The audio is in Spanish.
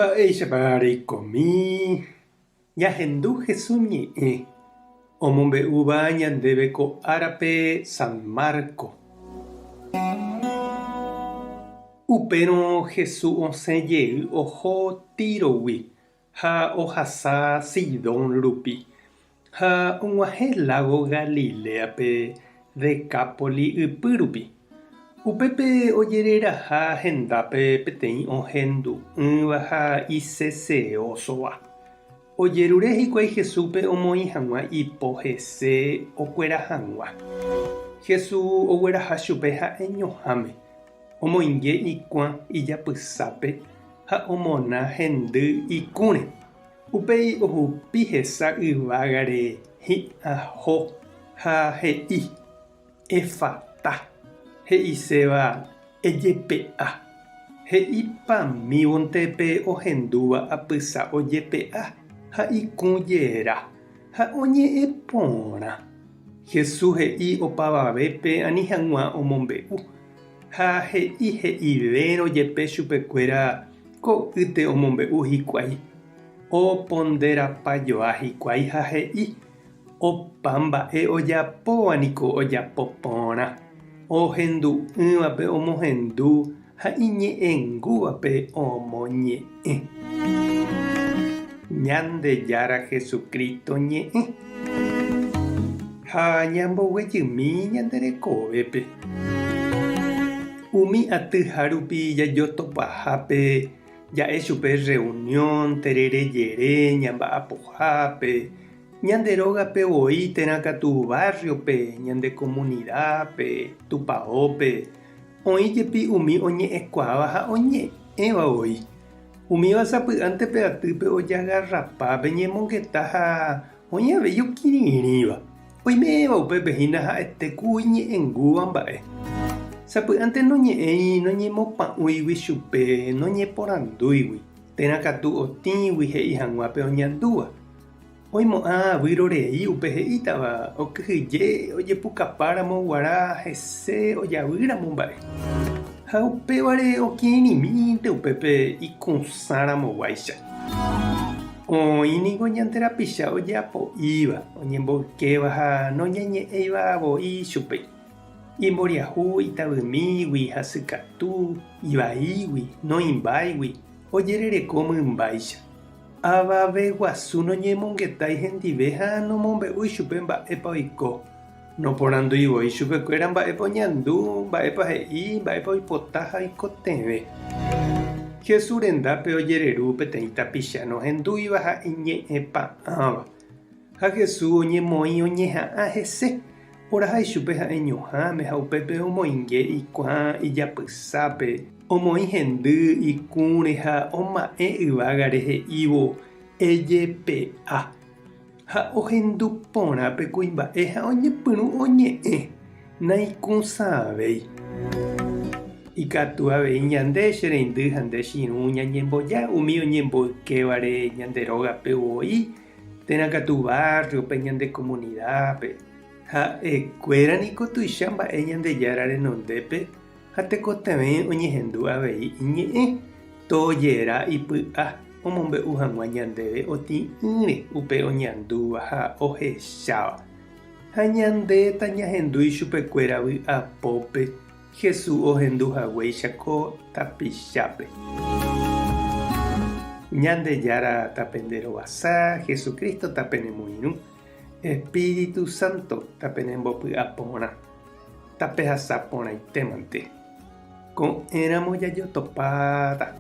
Mba'éichapa ñahendu Jesús ñe'ẽ omombe'úva ñandéve ko árape San Marco. Upérõ Jesús osẽjey oho Tíregui ha ohasa Sidón rupi ha og̃uahẽ lago Galileape Decápoli ypy rupi. Upépe ojereraha hendápe peteĩ ohendu'ỹva ha iseseósova. Ojerure hikuái Jesúspe omoĩ hag̃ua ipo hese okuera hag̃ua. Jesús ogueraha chupe ha'eñoháme, omoinge ikuã ijapysápe ha omona hendy ikũre. Upéi ohupi hesa yvágare hi'ãho ha he'i Efata. He'íceva ejepe'a. He'ipamívontepe ohendúva apysa ojepe'a ha ikũjera ha oñe'ẽ porã. Jesús he'i opavavépe ani hag̃ua omombe'u ha he'ivérõ jepe chupekuéra ko yte omombe'u hikuái. Oponderapajoa hikuái ha he'i opa mba'e ojapóvaniko ojapo porã. Ohendu'ỹvape omohendu ha iñe'ẽngúvape omoñe'ẽ. Ñandejára Jesucristo ñe'ẽ ha ñamboguejymi ñanderekovépe. Umi atyha rupi jajotopahápe ja'e chupe reunión tererejere ñamba'apohápe ñande rógapevoi térãkatu barriope ñande comunidadpe tupãópe oĩjepi umi oñe'ẽkuaáva ha oñe'ẽvavoi. Umíva sapy'ántepe atýpe ojagarrapa peñemongeta ha oĩ avei okirirĩva. Oiméva upépe hína ha'etéku iñe'ẽngúva mba'e. Sapy'ánte noñe'ẽi noñemopa'ũigui chupe noñeporandúigui. Térãkatu otĩgui he'i hag̃uápe oñandúva. Oimo'ã vyrorei upe he'ítava okyhyje ojepukapáramo guara hese ojavýramo mba'e. Ha upévare okirirĩmínte upépe ikusãramoguáicha. Oĩniko ñande rapicha ojeapo'íva oñemboykéva ha noñeñe'ẽivavoi chupe. Imboriahu itavymígui, hasykatu, ivaígui, noĩmbáigui, ojerereko mymbáicha. Avave guasu noñemongetái hendive ha nomombe'úi chupe mba'épa oiko. Noporandúivoi chupekuéra mba'épa oñandu, mba'épa he'i, mba'épa oipota ha oikotevẽ. Jesús rendápe ojereru peteĩ tapicha nohendúiva ha iñe'ẽpa'ãva. Ha Jesús oñemoĩ oñeha'ã hese. Orahai chupe ha'eñoháme ha upépe omoinge ikuã ijapysápe. Omoĩ hendy ikũre ha oma'ẽ yvágare he'ívo ejepe'a. Ha ohendu porãpe kuimba'e ha oñepyrũ oñe'ẽ naikusãvéi. Ikatu avei ñande chereindý ha nde chirũ ñañemboja umi oñemboykévare ñande rógapevoi térãkatu barriope ñande comunidadpe. Ha'ekuéraniko tuicha mba'e ñandejára renondépe ha tekotevẽ oñehendu avei iñe'ẽ tojera ipy'a omombe'u hag̃ua ñandéve oti'ỹre upe oñandúva ha ohecháva. Ha ñandéta ñahendúi chupekuéra vy'apópe Jesús ohenduhaguéicha ko tapichápe. Ñandejára tape nderovasa Jesucristo tape nemoirũ. Espíritu Santo tape nembopy'a porã. Tape hasa porãitémante. Ko'ẽramo jajotopáta.